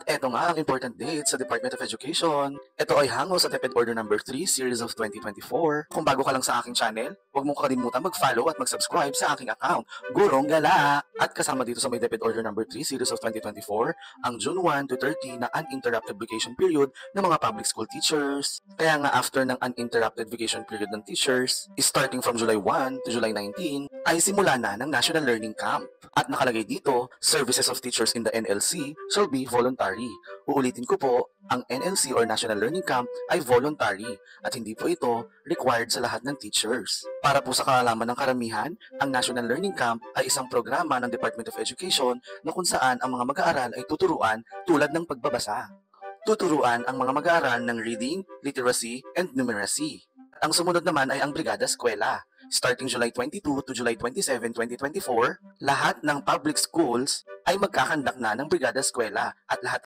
At eto nga ang important date sa Department of Education. Ito ay hango sa DepEd Order No. 3 Series of 2024. Kung bago ka lang sa aking channel, huwag mong kalimutan mag-follow at mag-subscribe sa aking account, Gurong Gala! At kasama dito sa may DepEd Order No. 3 Series of 2024, ang June 1 to 30 na uninterrupted vacation period ng mga public school teachers. Kaya nga after ng uninterrupted vacation period ng teachers, starting from July 1 to July 19, ay simula na ng National Learning Camp. At nakalagay dito, services of teachers in the NLC shall be voluntary. Uulitin ko po, ang NLC or National Learning Camp ay voluntary at hindi po ito required sa lahat ng teachers. Para po sa kaalaman ng karamihan, ang National Learning Camp ay isang programa ng Department of Education na kung saan ang mga mag-aaral ay tuturuan tulad ng pagbabasa. Tuturuan ang mga mag-aaral ng reading, literacy, and numeracy. Ang sumunod naman ay ang Brigada Eskwela. Starting July 22 to July 27, 2024, lahat ng public schools ay magkakandak na ng Brigada Eskwela at lahat